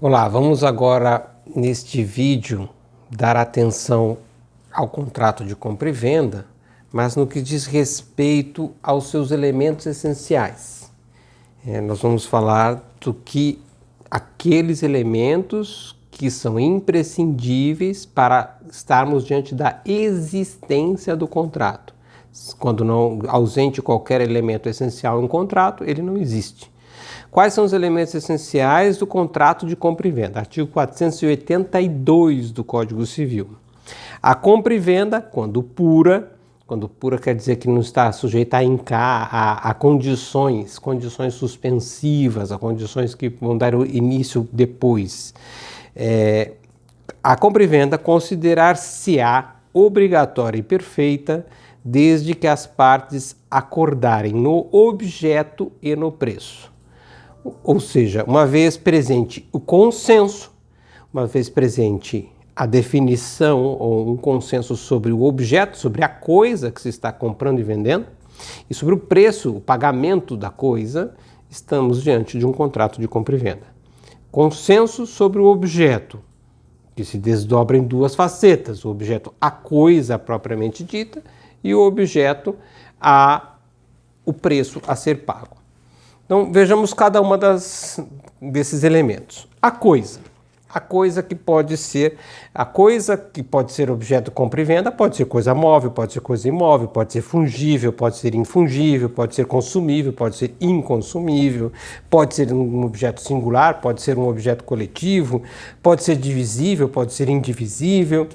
Olá, vamos agora neste vídeo dar atenção ao contrato de compra e venda, mas no que diz respeito aos seus elementos essenciais. Nós vamos falar do que aqueles elementos que são imprescindíveis para estarmos diante da existência do contrato. Quando não ausente qualquer elemento essencial em um contrato, ele não existe. Quais são os elementos essenciais do contrato de compra e venda? Artigo 482 do Código Civil. A compra e venda, quando pura quer dizer que não está sujeita a condições suspensivas, a condições que vão dar o início depois. A compra e venda considerar-se-á obrigatória e perfeita desde que as partes acordarem no objeto e no preço. Ou seja, uma vez presente o consenso, uma vez presente a definição ou um consenso sobre o objeto, sobre a coisa que se está comprando e vendendo, e sobre o preço, o pagamento da coisa, estamos diante de um contrato de compra e venda. Consenso sobre o objeto, que se desdobra em duas facetas: o objeto, a coisa propriamente dita, e o objeto, o preço a ser pago. Então, vejamos cada uma desses elementos. A coisa que pode ser objeto de compra e venda, pode ser coisa móvel, pode ser coisa imóvel, pode ser fungível, pode ser infungível, pode ser consumível, pode ser inconsumível, pode ser um objeto singular, pode ser um objeto coletivo, pode ser divisível, pode ser indivisível,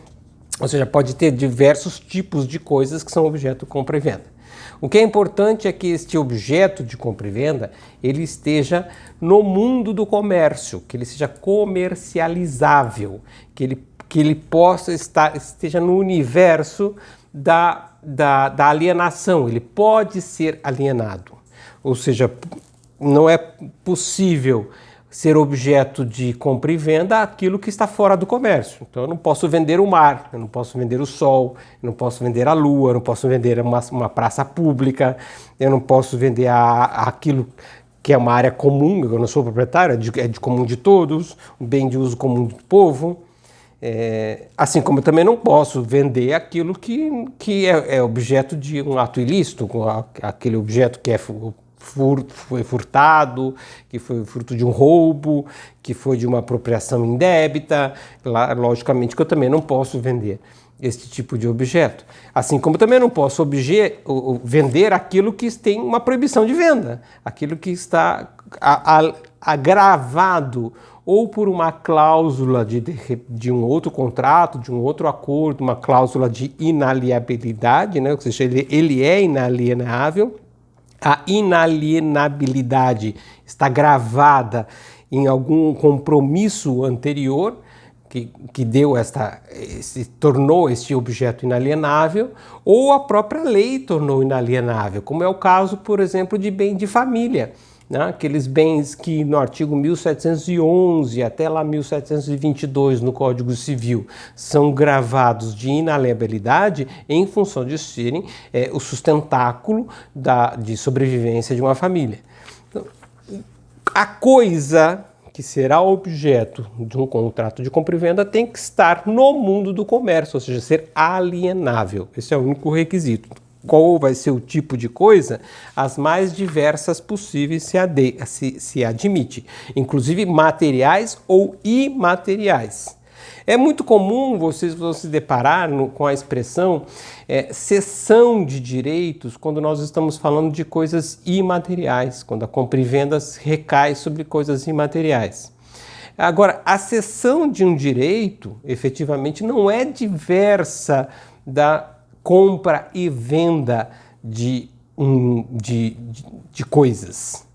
ou seja, pode ter diversos tipos de coisas que são objeto de compra e venda. O que é importante é que este objeto de compra e venda ele esteja no mundo do comércio, que ele seja comercializável, que ele esteja no universo da alienação. Ele pode ser alienado, ou seja, não é possível ser objeto de compra e venda aquilo que está fora do comércio. Então eu não posso vender o mar, eu não posso vender o sol, eu não posso vender a lua, eu não posso vender uma praça pública, eu não posso vender aquilo que é uma área comum, eu não sou proprietário, é de comum de todos, um bem de uso comum do povo. Assim como eu também não posso vender aquilo que é objeto de um ato ilícito, aquele objeto que foi furtado, que foi fruto de um roubo, que foi de uma apropriação indébita. Logicamente que eu também não posso vender este tipo de objeto. Assim como também não posso vender aquilo que tem uma proibição de venda, aquilo que está agravado ou por uma cláusula de um outro contrato, de um outro acordo, uma cláusula de inalienabilidade, né? Ou seja, ele é inalienável. A inalienabilidade está gravada em algum compromisso anterior que tornou este objeto inalienável, ou a própria lei tornou inalienável, como é o caso, por exemplo, de bem de família, né? Aqueles bens que no artigo 1711 até lá 1722 no Código Civil são gravados de inalienabilidade em função de serem o sustentáculo de sobrevivência de uma família. Então, a coisa que será objeto de um contrato de compra e venda tem que estar no mundo do comércio, ou seja, ser alienável. Esse é o único requisito. Qual vai ser o tipo de coisa? As mais diversas possíveis se admite, inclusive materiais ou imateriais. É muito comum vocês vão se deparar com a expressão cessão de direitos quando nós estamos falando de coisas imateriais, quando a compra e venda recai sobre coisas imateriais. Agora, a cessão de um direito, efetivamente, não é diversa da compra e venda de coisas.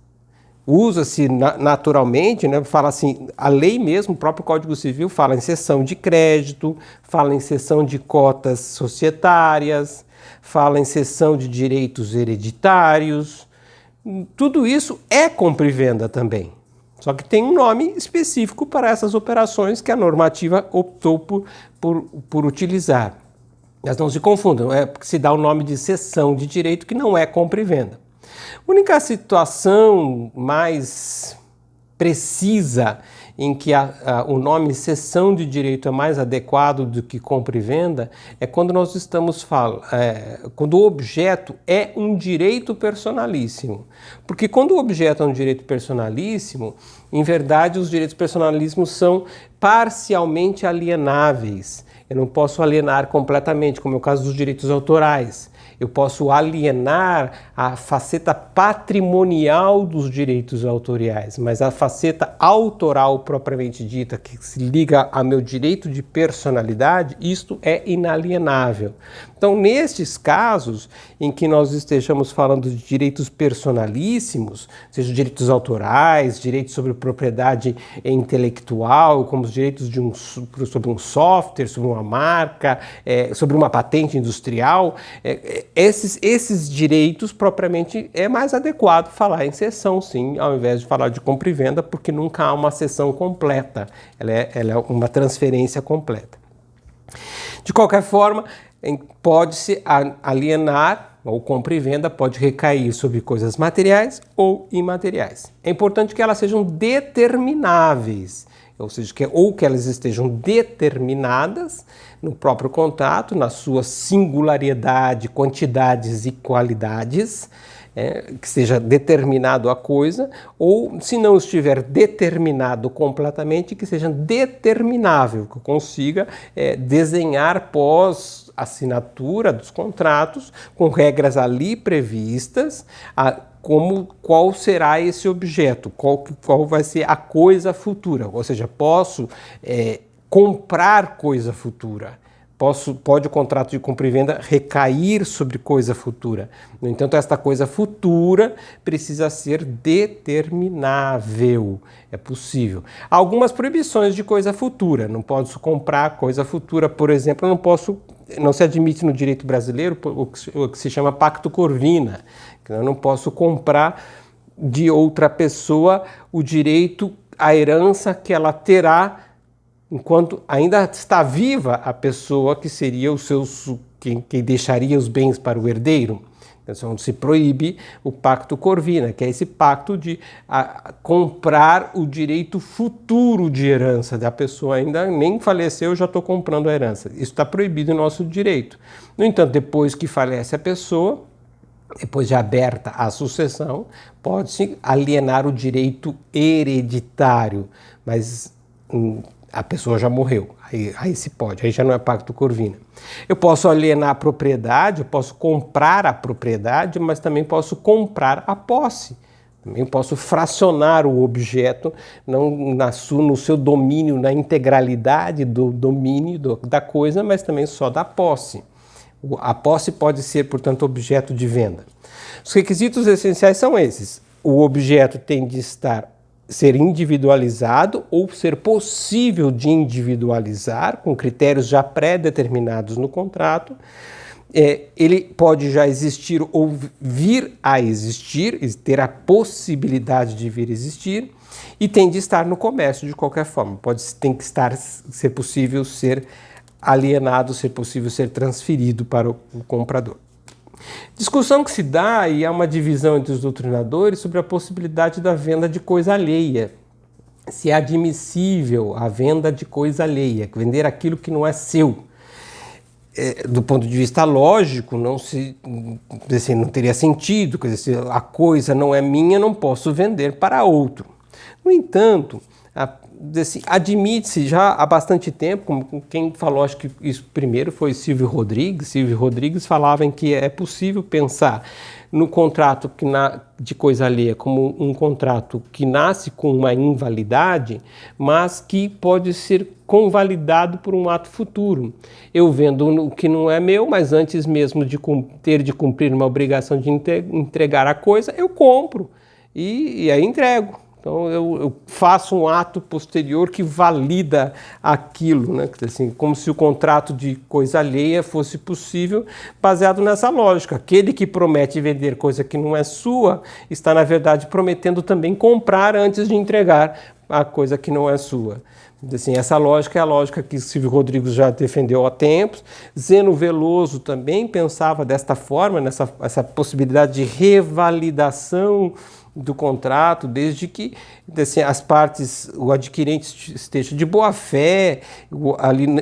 Usa-se naturalmente, né? Fala assim, a lei mesmo, o próprio Código Civil fala em cessão de crédito, fala em cessão de cotas societárias, fala em cessão de direitos hereditários. Tudo isso é compra e venda também. Só que tem um nome específico para essas operações que a normativa optou por utilizar. Mas não se confundam, porque se dá o nome de cessão de direito que não é compra e venda. A única situação mais precisa, em que o nome cessão de direito é mais adequado do que compra e venda, é quando nós estamos falando, quando o objeto é um direito personalíssimo. Porque quando o objeto é um direito personalíssimo, em verdade os direitos personalíssimos são parcialmente alienáveis. Eu não posso alienar completamente, como é o caso dos direitos autorais. Eu posso alienar a faceta patrimonial dos direitos autoriais, mas a faceta autoral propriamente dita, que se liga ao meu direito de personalidade, isto é inalienável. Então, nestes casos em que nós estejamos falando de direitos personalíssimos, seja direitos autorais, direitos sobre propriedade intelectual, como os direitos sobre um software, sobre uma marca, sobre uma patente industrial, esses direitos propriamente é mais adequado falar em cessão, sim, ao invés de falar de compra e venda, porque nunca há uma cessão completa, ela é uma transferência completa. De qualquer forma, pode-se alienar, ou compra e venda pode recair sobre coisas materiais ou imateriais. É importante que elas sejam determináveis, ou seja, que elas estejam determinadas no próprio contrato, na sua singularidade, quantidades e qualidades, que seja determinado a coisa, ou se não estiver determinado completamente, que seja determinável, que eu consiga desenhar pós assinatura dos contratos, com regras ali previstas, qual será esse objeto, qual vai ser a coisa futura, ou seja, posso comprar coisa futura, pode o contrato de compra e venda recair sobre coisa futura. No entanto, esta coisa futura precisa ser determinável, é possível. Há algumas proibições de coisa futura, não posso comprar coisa futura, por exemplo, não se admite no direito brasileiro o que se chama pacto corvina, que eu não posso comprar de outra pessoa o direito à herança que ela terá enquanto ainda está viva a pessoa que seria quem deixaria os bens para o herdeiro. Então, se proíbe o pacto corvina, que é esse pacto de comprar o direito futuro de herança da pessoa, ainda nem faleceu, já estou comprando a herança. Isso está proibido no nosso direito. No entanto, depois que falece a pessoa, depois de aberta a sucessão, pode-se alienar o direito hereditário, mas a pessoa já morreu, aí se pode, aí já não é pacto corvina. Eu posso alienar a propriedade, eu posso comprar a propriedade, mas também posso comprar a posse. Também posso fracionar o objeto no seu domínio, na integralidade do domínio da coisa, mas também só da posse. A posse pode ser, portanto, objeto de venda. Os requisitos essenciais são esses. O objeto tem de ser individualizado ou ser possível de individualizar com critérios já pré-determinados no contrato. Ele pode já existir ou vir a existir, ter a possibilidade de vir a existir, e tem de estar no comércio de qualquer forma. Tem que ser possível ser alienado, ser possível ser transferido para o comprador. Discussão que se dá, e há uma divisão entre os doutrinadores, sobre a possibilidade da venda de coisa alheia. Se é admissível a venda de coisa alheia, vender aquilo que não é seu. Do ponto de vista lógico, não teria sentido, quer dizer, se a coisa não é minha, não posso vender para outro. No entanto, admite-se já há bastante tempo, como quem falou, acho que isso primeiro foi Silvio Rodrigues. Silvio Rodrigues falava em que é possível pensar no contrato de coisa alheia como um contrato que nasce com uma invalidade, mas que pode ser convalidado por um ato futuro. Eu vendo o que não é meu, mas antes mesmo de ter de cumprir uma obrigação de entregar a coisa, eu compro e aí entrego. Então eu faço um ato posterior que valida aquilo, né? Assim, como se o contrato de coisa alheia fosse possível, baseado nessa lógica. Aquele que promete vender coisa que não é sua, está na verdade prometendo também comprar antes de entregar a coisa que não é sua. Assim, essa lógica é a lógica que Silvio Rodrigues já defendeu há tempos. Zeno Veloso também pensava desta forma, essa possibilidade de revalidação do contrato, desde que assim, as partes, o adquirente esteja de boa fé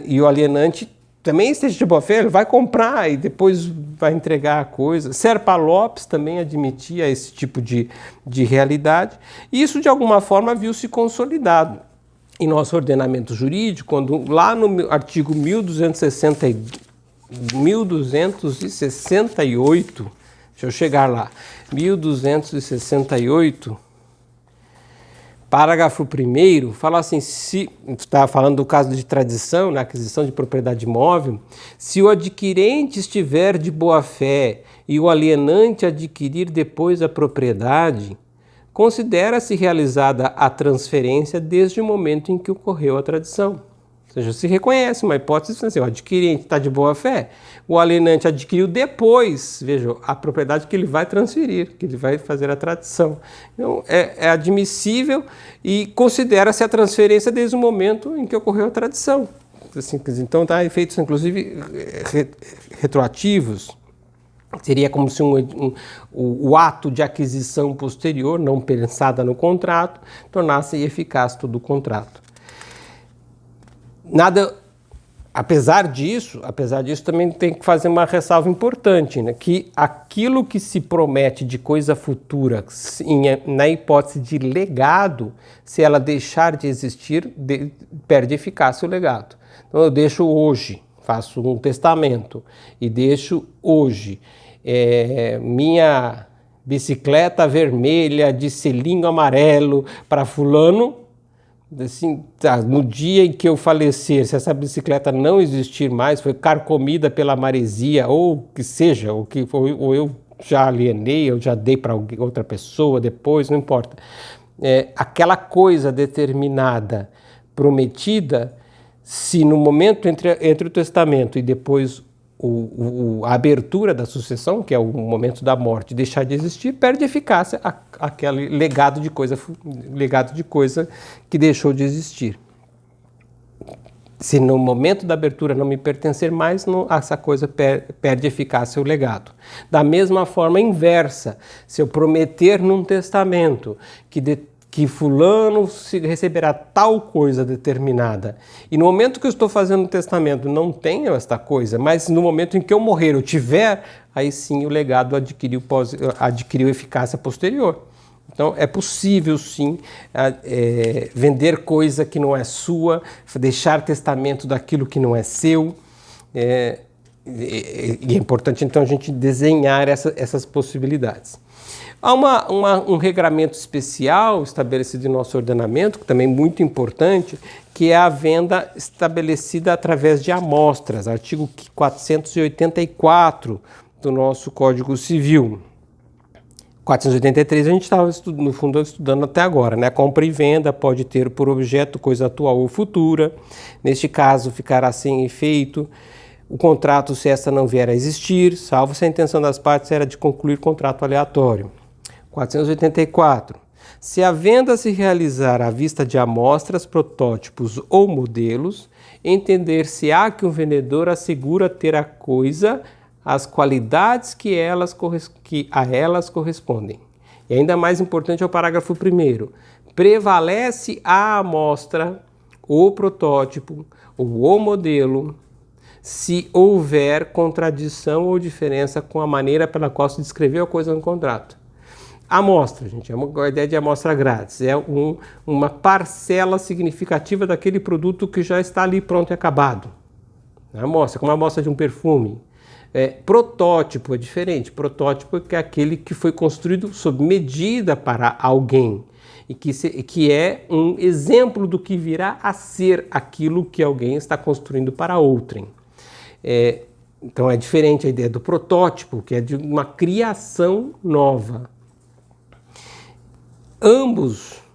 e o alienante também esteja de boa fé, ele vai comprar e depois vai entregar a coisa. Serpa Lopes também admitia esse tipo de realidade, e isso de alguma forma viu-se consolidado em nosso ordenamento jurídico, quando lá no artigo 1268, deixa eu chegar lá, 1268, parágrafo 1º, fala assim, se está falando do caso de tradição, na aquisição de propriedade imóvel, se o adquirente estiver de boa fé e o alienante adquirir depois a propriedade, considera-se realizada a transferência desde o momento em que ocorreu a tradição. Ou seja, se reconhece uma hipótese, assim, o adquirente está de boa fé, o alienante adquiriu depois, veja, a propriedade que ele vai transferir, que ele vai fazer a tradição. Então, é admissível e considera-se a transferência desde o momento em que ocorreu a tradição. Assim, então, está efeitos, inclusive, retroativos. Seria como se o ato de aquisição posterior, não pensada no contrato, tornasse eficaz todo o contrato. Apesar disso, também tem que fazer uma ressalva importante, né? Que aquilo que se promete de coisa futura, na hipótese de legado, se ela deixar de existir, perde eficácia o legado. Então eu deixo hoje, faço um testamento e deixo hoje minha bicicleta vermelha de selinho amarelo para fulano. Assim, no dia em que eu falecer, se essa bicicleta não existir mais, foi carcomida pela maresia, ou que seja, ou eu já alienei, eu já dei para outra pessoa depois, não importa. Aquela coisa determinada, prometida, se no momento entre o testamento e depois a abertura da sucessão, que é o momento da morte, deixar de existir, perde eficácia aquele legado de coisa que deixou de existir. Se no momento da abertura não me pertencer mais, essa coisa perde eficácia o legado. Da mesma forma inversa, se eu prometer num testamento que fulano receberá tal coisa determinada, e no momento que eu estou fazendo o testamento não tenho esta coisa, mas no momento em que eu morrer eu tiver, aí sim o legado adquiriu eficácia posterior. Então é possível sim vender coisa que não é sua, deixar testamento daquilo que não é seu, e é importante então a gente desenhar essas possibilidades. Há um regramento especial estabelecido em nosso ordenamento, que também é muito importante, que é a venda estabelecida através de amostras, artigo 484 do nosso Código Civil. 483 a gente estava, no fundo, estudando até agora, né? Compra e venda pode ter por objeto coisa atual ou futura. Neste caso, ficará sem efeito o contrato se esta não vier a existir, salvo se a intenção das partes era de concluir contrato aleatório. 484. Se a venda se realizar à vista de amostras, protótipos ou modelos, entender-se-á que o vendedor assegura ter a coisa as qualidades que a elas correspondem. E ainda mais importante é o parágrafo 1º. Prevalece a amostra, o protótipo ou o modelo, se houver contradição ou diferença com a maneira pela qual se descreveu a coisa no contrato. Amostra, gente, é uma ideia de amostra grátis, é uma parcela significativa daquele produto que já está ali pronto e acabado. Amostra, como a amostra de um perfume. Protótipo é diferente, protótipo é aquele que foi construído sob medida para alguém e que é um exemplo do que virá a ser aquilo que alguém está construindo para outrem. Então é diferente a ideia do protótipo, que é de uma criação nova. Ambos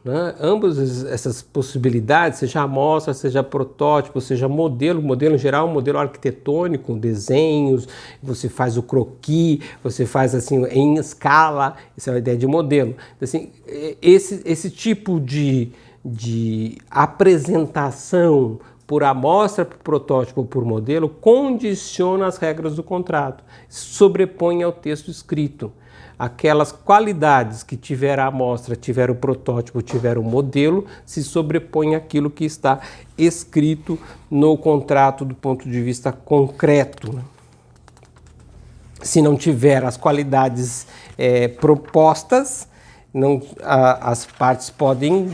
essas possibilidades, seja amostra, seja protótipo, seja modelo em geral, modelo arquitetônico, desenhos, você faz o croquis, você faz assim em escala, essa é a ideia de modelo. Assim, esse tipo de apresentação por amostra, por protótipo, por modelo, condiciona as regras do contrato, sobrepõe ao texto escrito. aquelas qualidades que tiver a amostra, tiver o protótipo, tiver o modelo, se sobrepõe àquilo que está escrito no contrato do ponto de vista concreto. Se não tiver as qualidades propostas, as partes podem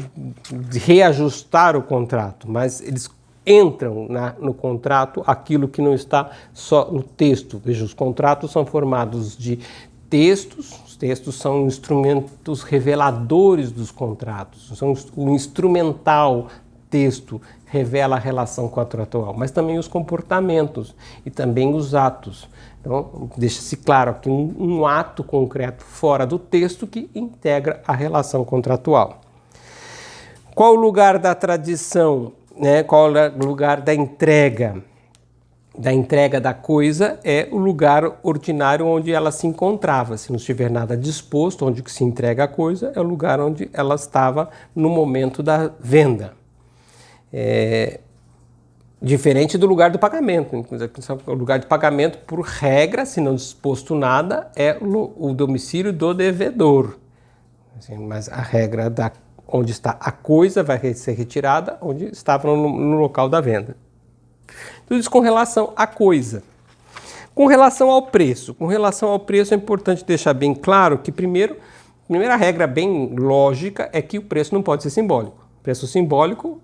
reajustar o contrato, mas eles entram no contrato aquilo que não está só no texto. Veja, os contratos são formados de textos, os textos são instrumentos reveladores dos contratos, o instrumental texto revela a relação contratual, mas também os comportamentos e também os atos. Então, deixa-se claro aqui um ato concreto fora do texto que integra a relação contratual. Qual o lugar da tradição, né? Qual o lugar da entrega? Da entrega da coisa é o lugar ordinário onde ela se encontrava. Se não estiver nada disposto, onde se entrega a coisa, é o lugar onde ela estava no momento da venda. Diferente do lugar do pagamento. O lugar de pagamento, por regra, se não disposto nada, é o domicílio do devedor. Assim, mas a regra onde está a coisa vai ser retirada, onde estava no local da venda. Tudo isso com relação à coisa. Com relação ao preço. Com relação ao preço é importante deixar bem claro que, a primeira regra bem lógica é que o preço não pode ser simbólico. O preço simbólico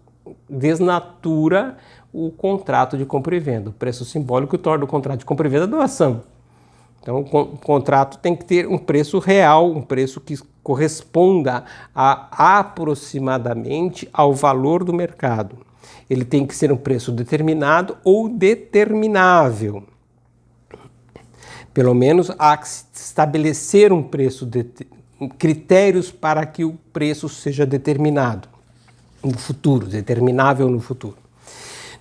desnatura o contrato de compra e venda. O preço simbólico torna o contrato de compra e venda doação. Então, o contrato tem que ter um preço real, um preço que corresponda aproximadamente ao valor do mercado. Ele tem que ser um preço determinado ou determinável. Pelo menos há que estabelecer um preço, critérios para que o preço seja determinado no futuro, determinável no futuro.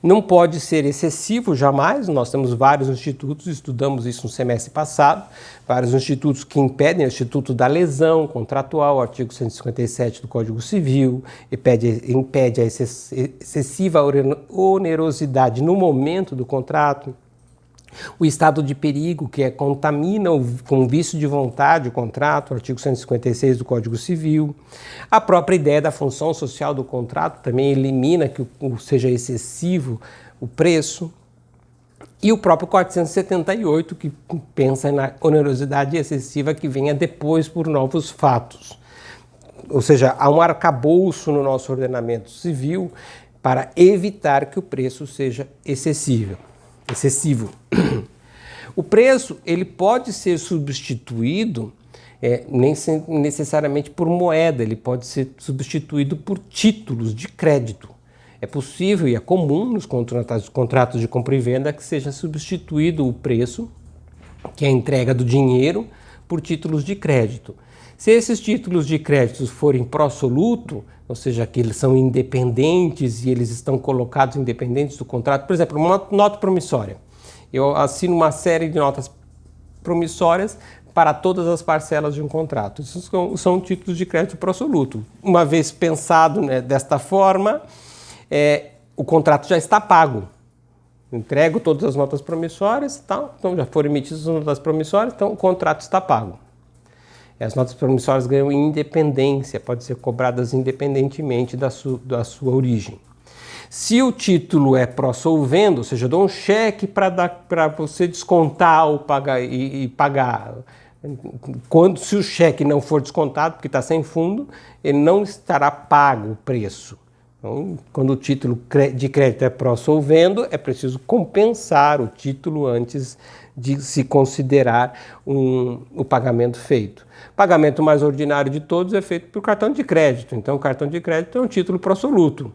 Não pode ser excessivo jamais, nós temos vários institutos, estudamos isso no semestre passado, vários institutos que impedem, o Instituto da Lesão Contratual, o artigo 157 do Código Civil, impede a excessiva onerosidade no momento do contrato, o estado de perigo, que contamina com vício de vontade o contrato, artigo 156 do Código Civil. A própria ideia da função social do contrato também elimina que seja excessivo o preço. E o próprio 478, que pensa na onerosidade excessiva que venha depois por novos fatos. Ou seja, há um arcabouço no nosso ordenamento civil para evitar que o preço seja excessivo. O preço ele pode ser substituído nem necessariamente por moeda, ele pode ser substituído por títulos de crédito. É possível e é comum nos contratos de compra e venda que seja substituído o preço, que é a entrega do dinheiro, por títulos de crédito. Se esses títulos de crédito forem pró-soluto, ou seja, que eles são independentes e eles estão colocados independentes do contrato, por exemplo, uma nota promissória. Eu assino uma série de notas promissórias para todas as parcelas de um contrato. Isso são títulos de crédito pró-soluto. Uma vez pensado, né, desta forma, o contrato já está pago. Entrego todas as notas promissórias, então já foram emitidas as notas promissórias, então o contrato está pago. As notas promissórias ganham independência, podem ser cobradas independentemente da sua origem. Se o título é pró-solvendo, ou seja, eu dou um cheque para você descontar ou pagar, e pagar. Se o cheque não for descontado, porque está sem fundo, ele não estará pago o preço. Então, quando o título de crédito é pró-solvendo, é preciso compensar o título antes de se considerar o pagamento feito. O pagamento mais ordinário de todos é feito por cartão de crédito. Então, o cartão de crédito é um título pró-soluto.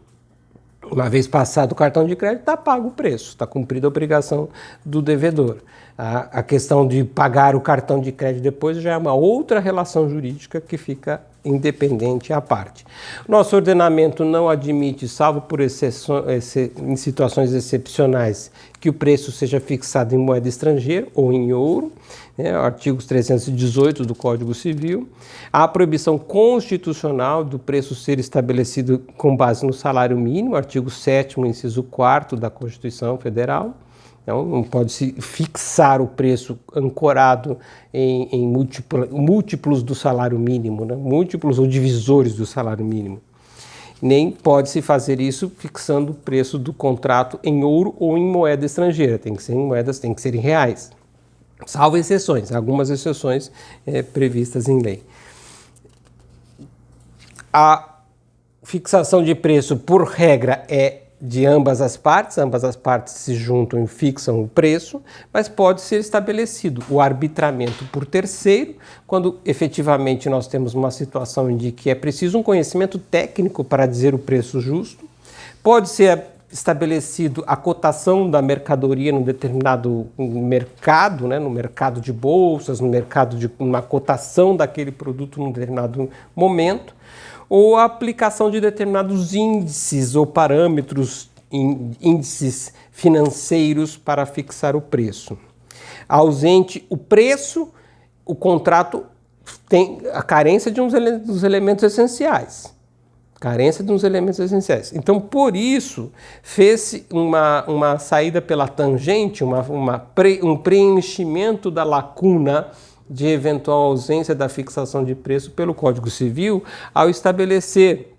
Uma vez passado o cartão de crédito, está pago o preço, está cumprida a obrigação do devedor. A questão de pagar o cartão de crédito depois já é uma outra relação jurídica que fica independente à parte. Nosso ordenamento não admite, salvo por em situações excepcionais, que o preço seja fixado em moeda estrangeira ou em ouro, artigos 318 do Código Civil. Há a proibição constitucional do preço ser estabelecido com base no salário mínimo, artigo 7º, inciso 4º da Constituição Federal. Então, não pode-se fixar o preço ancorado em múltiplos do salário mínimo, né? Múltiplos ou divisores do salário mínimo. Nem pode-se fazer isso fixando o preço do contrato em ouro ou em moeda estrangeira. Tem que ser em moedas, tem que ser em reais. Salvo exceções, algumas exceções previstas em lei. A fixação de preço, por regra, é de ambas as partes se juntam e fixam o preço, mas pode ser estabelecido o arbitramento por terceiro, quando efetivamente nós temos uma situação em que é preciso um conhecimento técnico para dizer o preço justo. Pode ser estabelecido a cotação da mercadoria num determinado mercado, né, no mercado de bolsas, no mercado de uma cotação daquele produto num determinado momento, ou a aplicação de determinados índices ou parâmetros, índices financeiros para fixar o preço. Ausente o preço, o contrato tem a carência de dos elementos essenciais. Então, por isso, fez-se uma saída pela tangente, um preenchimento da lacuna de eventual ausência da fixação de preço pelo Código Civil, ao estabelecer,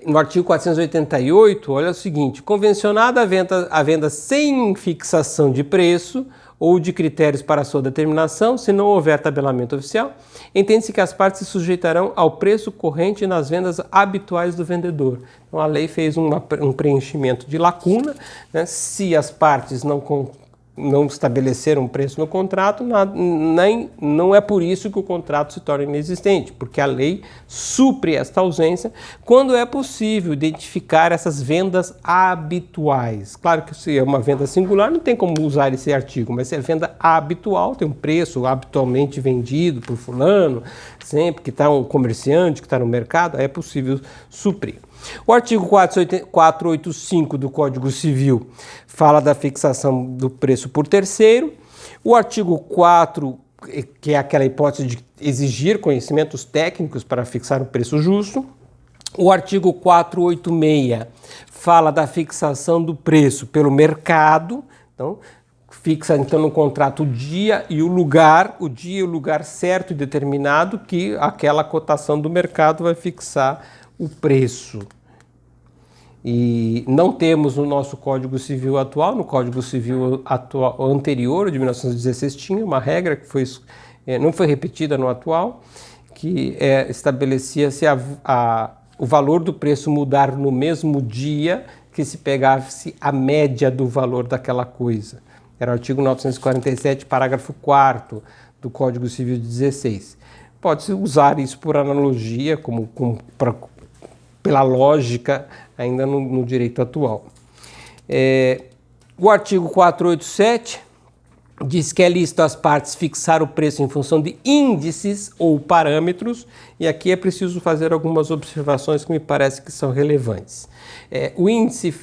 no artigo 488, olha o seguinte: convencionada a venda sem fixação de preço ou de critérios para sua determinação, se não houver tabelamento oficial, entende-se que as partes se sujeitarão ao preço corrente nas vendas habituais do vendedor. Então, a lei fez um preenchimento de lacuna, né? Se as partes não estabeleceram um preço no contrato, não é por isso que o contrato se torna inexistente, porque a lei supre esta ausência quando é possível identificar essas vendas habituais. Claro que se é uma venda singular, não tem como usar esse artigo, mas se é venda habitual, tem um preço habitualmente vendido por fulano, sempre que está um comerciante que está no mercado, é possível suprir. O artigo 485 do Código Civil fala da fixação do preço por terceiro. O artigo 4, que é aquela hipótese de exigir conhecimentos técnicos para fixar o preço justo. O artigo 486 fala da fixação do preço pelo mercado. Então, fixa então no contrato o dia e o lugar certo e determinado que aquela cotação do mercado vai fixar o preço. E não temos no nosso Código Civil atual, no Código Civil anterior, de 1916, tinha uma regra que não foi repetida no atual, que estabelecia-se o valor do preço mudar no mesmo dia que se pegasse a média do valor daquela coisa. Era o artigo 947, parágrafo 4º do Código Civil de 16. Pode-se usar isso por analogia, pela lógica, ainda no direito atual. O artigo 487 diz que é lícito às partes fixar o preço em função de índices ou parâmetros, e aqui é preciso fazer algumas observações que me parece que são relevantes. O índice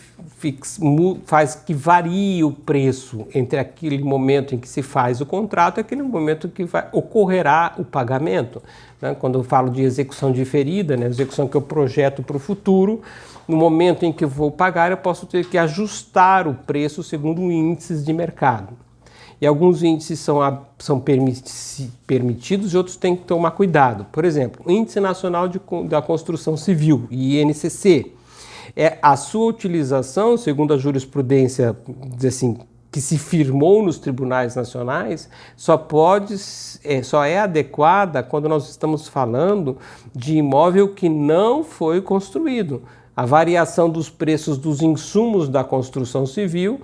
faz que varie o preço entre aquele momento em que se faz o contrato e aquele momento que ocorrerá o pagamento. Né? Quando eu falo de execução diferida, né, execução que eu projeto para o futuro, no momento em que eu vou pagar, eu posso ter que ajustar o preço segundo índices de mercado. E alguns índices são permitidos e outros têm que tomar cuidado. Por exemplo, o Índice Nacional da Construção Civil, INCC. A sua utilização, segundo a jurisprudência que se firmou nos tribunais nacionais, só é adequada quando nós estamos falando de imóvel que não foi construído. A variação dos preços dos insumos da construção civil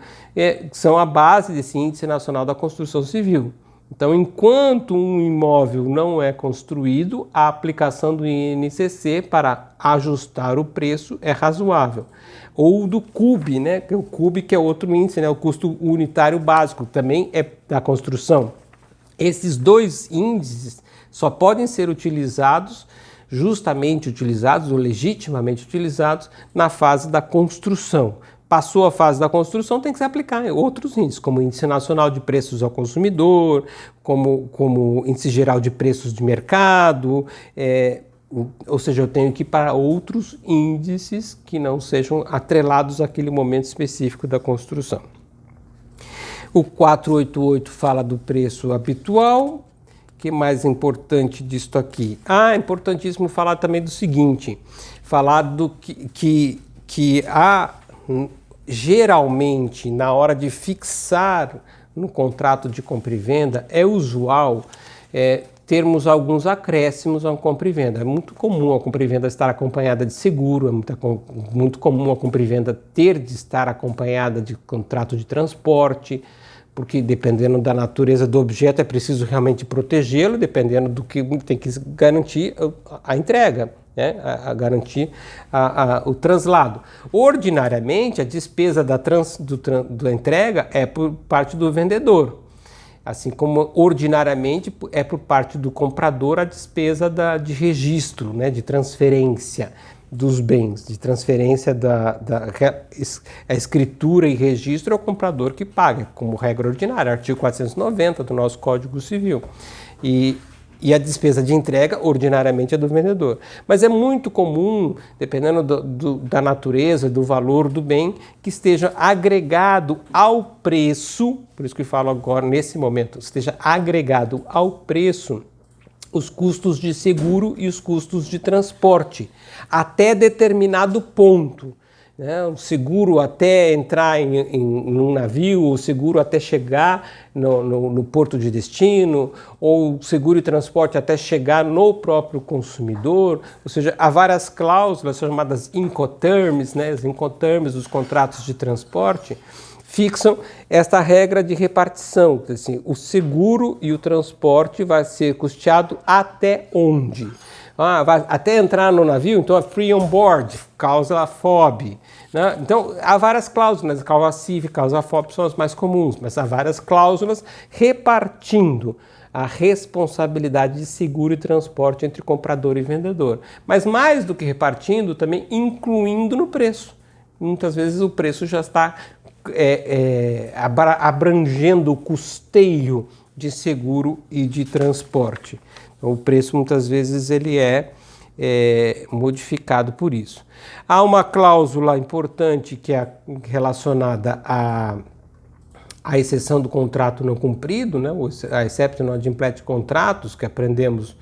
são a base desse Índice Nacional da Construção Civil. Então, enquanto um imóvel não é construído, a aplicação do INCC para ajustar o preço é razoável. Ou do CUB, né? O CUB, que é outro índice, né? O custo unitário básico, também é da construção. Esses dois índices só podem ser utilizados, ou legitimamente utilizados, na fase da construção. Passou a fase da construção, tem que se aplicar em outros índices, como o Índice Nacional de Preços ao Consumidor, como Índice Geral de Preços de Mercado, ou seja, eu tenho que ir para outros índices que não sejam atrelados àquele momento específico da construção. O 488 fala do preço habitual. O que mais importante disso aqui? É importantíssimo falar também do seguinte, falar do que há, geralmente, na hora de fixar no contrato de compra e venda, é usual termos alguns acréscimos a uma compra e venda. É muito comum a compra e venda estar acompanhada de seguro, é muito comum a compra e venda ter de estar acompanhada de contrato de transporte, porque dependendo da natureza do objeto é preciso realmente protegê-lo, dependendo do que tem que garantir a entrega, né? Garantir o translado. Ordinariamente, a despesa da entrega é por parte do vendedor, assim como ordinariamente é por parte do comprador a despesa de registro, né? De transferência dos bens, de transferência a escritura e registro é o comprador que paga, como regra ordinária, artigo 490 do nosso Código Civil. E a despesa de entrega, ordinariamente, é do vendedor. Mas é muito comum, dependendo da natureza, do valor do bem, que esteja agregado ao preço, por isso que eu falo agora, nesse momento, esteja agregado ao preço os custos de seguro e os custos de transporte, até determinado ponto. Né? O seguro até entrar em um navio, o seguro até chegar no porto de destino, ou o seguro e transporte até chegar no próprio consumidor. Ou seja, há várias cláusulas chamadas Incoterms, né? As Incoterms dos contratos de transporte, fixam esta regra de repartição, assim, o seguro e o transporte vai ser custeado até onde? Vai até entrar no navio, então é free on board, cláusula FOB. Né? Então, há várias cláusulas, cláusula CIV, cláusula FOB são as mais comuns, mas há várias cláusulas repartindo a responsabilidade de seguro e transporte entre comprador e vendedor. Mas mais do que repartindo, também incluindo no preço. Muitas vezes o preço já está abrangendo o custeio de seguro e de transporte. Então, o preço muitas vezes ele é modificado por isso. Há uma cláusula importante que é relacionada à exceção do contrato não cumprido, né? A exception non adimplete contratos, que aprendemos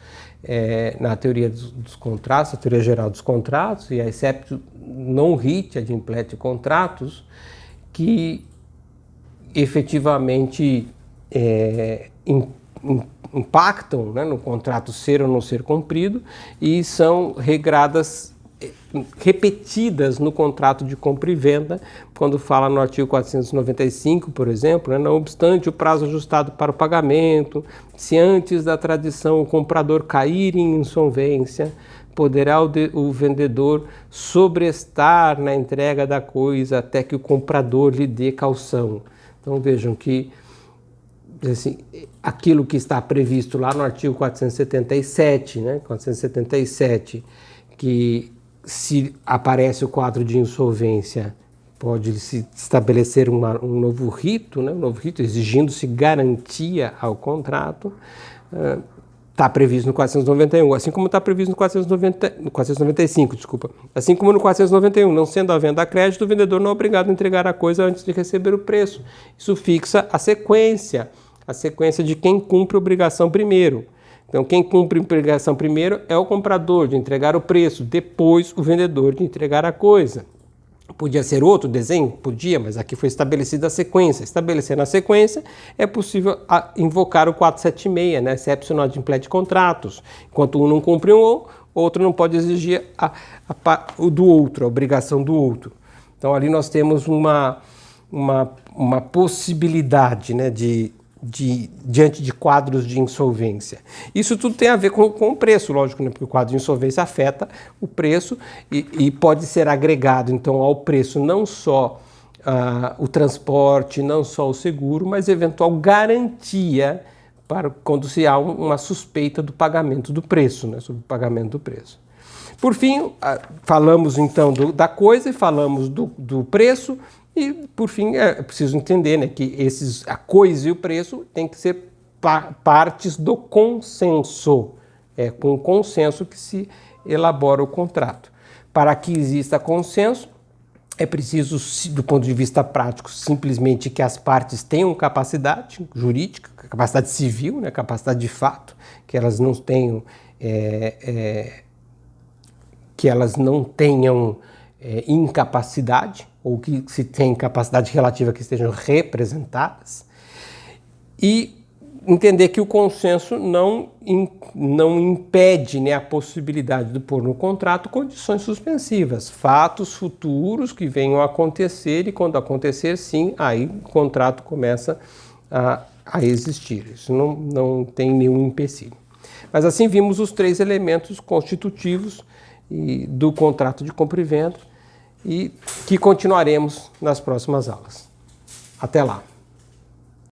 na teoria dos contratos, a teoria geral dos contratos, e a exception non rit adimplete contratos, que efetivamente impactam, né, no contrato ser ou não ser cumprido e são regradas repetidas no contrato de compra e venda, quando fala no artigo 495, por exemplo, né, não obstante o prazo ajustado para o pagamento, se antes da tradição o comprador cair em insolvência, poderá o vendedor sobrestar na entrega da coisa até que o comprador lhe dê caução. Então vejam que assim, aquilo que está previsto lá no artigo 477, né, 477, que se aparece o quadro de insolvência, pode se estabelecer um novo rito, né, um novo rito exigindo-se garantia ao contrato, está previsto no 491, assim como está previsto no 495, desculpa. Assim como no 491, não sendo a venda a crédito, o vendedor não é obrigado a entregar a coisa antes de receber o preço. Isso fixa a sequência de quem cumpre a obrigação primeiro. Então, quem cumpre a obrigação primeiro é o comprador de entregar o preço, depois o vendedor de entregar a coisa. Podia ser outro desenho? Podia, mas aqui foi estabelecida a sequência. Estabelecendo a sequência, é possível invocar o 476, né? Exception non adimplete contratos. Enquanto um não cumpre um, outro não pode exigir o do outro, a obrigação do outro. Então, ali nós temos uma possibilidade, né, diante de quadros de insolvência. Isso tudo tem a ver com o preço, lógico, né? Porque o quadro de insolvência afeta o preço e pode ser agregado, então, ao preço não só o transporte, não só o seguro, mas eventual garantia para quando se há uma suspeita do pagamento do preço, né? Sobre o pagamento do preço. Por fim, falamos então da coisa e falamos do preço. E, por fim, é preciso entender, né, que a coisa e o preço têm que ser partes do consenso. É com o consenso que se elabora o contrato. Para que exista consenso, É preciso, do ponto de vista prático, simplesmente que as partes tenham capacidade jurídica, capacidade civil, né, capacidade de fato, que elas não tenham incapacidade, ou que se tem capacidade relativa que estejam representadas, e entender que o consenso não impede, né, a possibilidade de pôr no contrato condições suspensivas, fatos futuros que venham a acontecer, e quando acontecer, sim, aí o contrato começa a existir. Isso não tem nenhum empecilho. Mas assim vimos os 3 elementos constitutivos do contrato de compra e venda, e que continuaremos nas próximas aulas. Até lá!